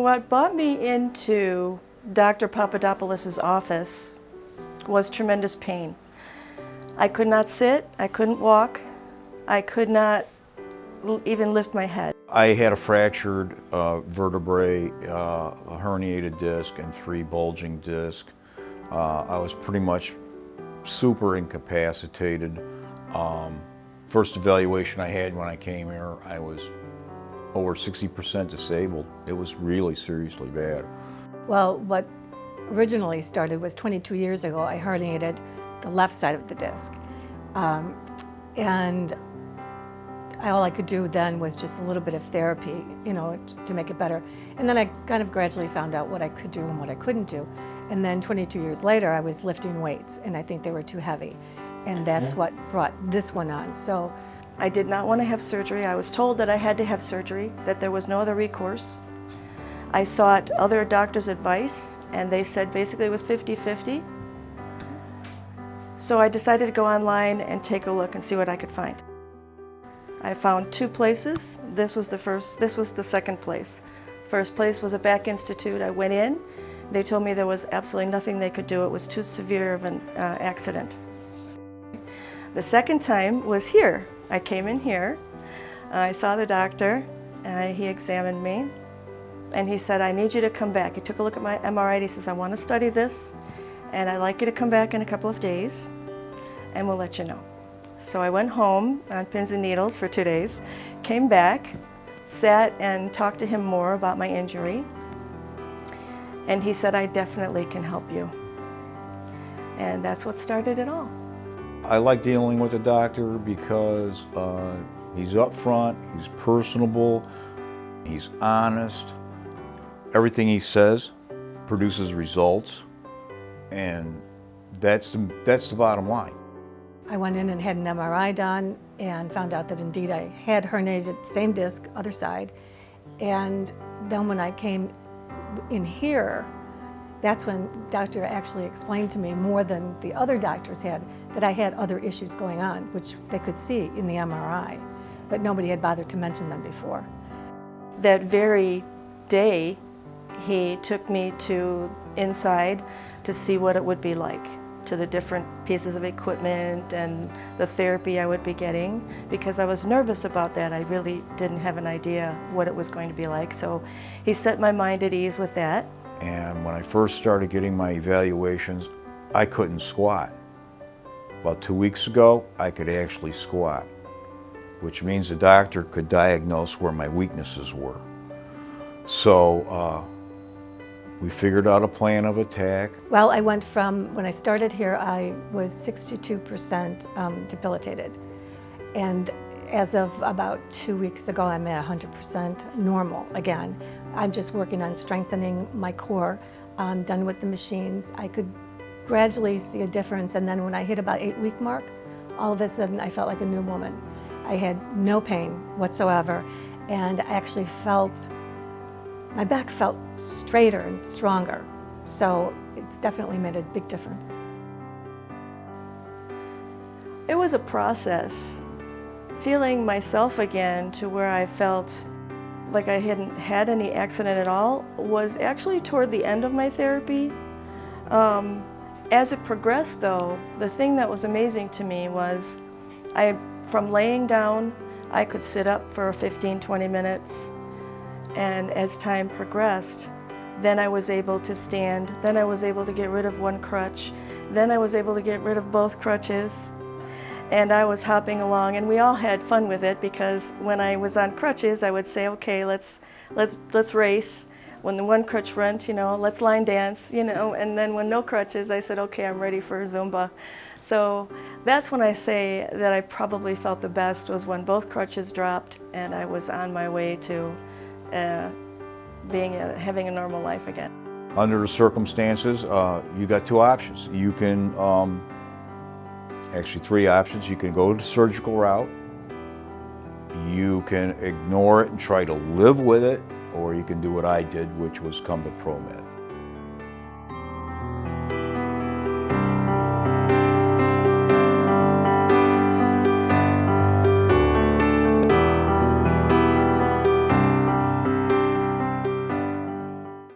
What brought me into Dr. Papadopoulos' office was tremendous pain. I could not sit, I couldn't walk, I could not even lift my head. I had a fractured vertebrae, a herniated disc, and 3 bulging discs. I was pretty much super incapacitated. First evaluation I had when I came here, I was over 60% disabled. It was really seriously bad. Well, what originally started was 22 years ago. I herniated the left side of the disc. And all I could do then was just a little bit of therapy, to make it better. And then I kind of gradually found out what I could do and what I couldn't do. And then 22 years later, I was lifting weights, and I think they were too heavy. And that's what brought this one on. So I did not want to have surgery. I was told that I had to have surgery, that there was no other recourse. I sought other doctors' advice, and they said basically it was 50-50. So I decided to go online and take a look and see what I could find. I found 2 places. This was the second place. First place was a back institute. I went in. They told me there was absolutely nothing they could do. It was too severe of an accident. The second time was here. I came in here. I saw the doctor. He examined me, and he said, "I need you to come back." He took a look at my MRI. He says, "I want to study this, and I'd like you to come back in a couple of days, and we'll let you know." So I went home on pins and needles for 2 days, came back, sat and talked to him more about my injury, and he said, "I definitely can help you." And that's what started it all. I like dealing with the doctor because he's upfront, he's personable, he's honest. Everything he says produces results, and that's the bottom line. I went in and had an MRI done and found out that indeed I had herniated, same disc, other side. And then when I came in here, that's when the doctor actually explained to me more than the other doctors had, that I had other issues going on, which they could see in the MRI, but nobody had bothered to mention them before. That very day, he took me to inside to see what it would be like, to the different pieces of equipment and the therapy I would be getting, because I was nervous about that. I really didn't have an idea what it was going to be like, so he set my mind at ease with that. And when I first started getting my evaluations, I couldn't squat. About 2 weeks ago, I could actually squat, which means the doctor could diagnose where my weaknesses were. So we figured out a plan of attack. Well, I went from, when I started here, I was 62% debilitated. And as of about 2 weeks ago, I'm at 100% normal again. I'm just working on strengthening my core. I'm done with the machines. I could gradually see a difference, and then when I hit about 8-week mark, all of a sudden I felt like a new woman. I had no pain whatsoever, and I actually felt, my back felt straighter and stronger. So it's definitely made a big difference. It was a process. Feeling myself again to where I felt like I hadn't had any accident at all was actually toward the end of my therapy. As it progressed though, the thing that was amazing to me was from laying down, I could sit up for 15-20 minutes, and as time progressed, then I was able to stand, then I was able to get rid of one crutch, then I was able to get rid of both crutches. And I was hopping along, and we all had fun with it, because when I was on crutches, I would say, "Okay, let's race." When the one crutch went, let's line dance, and then when no crutches, I said, "Okay, I'm ready for Zumba." So that's when I say that I probably felt the best, was when both crutches dropped and I was on my way to having a normal life again. Under the circumstances, you got 2 options. You can actually 3 options. You can go the surgical route, you can ignore it and try to live with it, or you can do what I did, which was come to ProMED.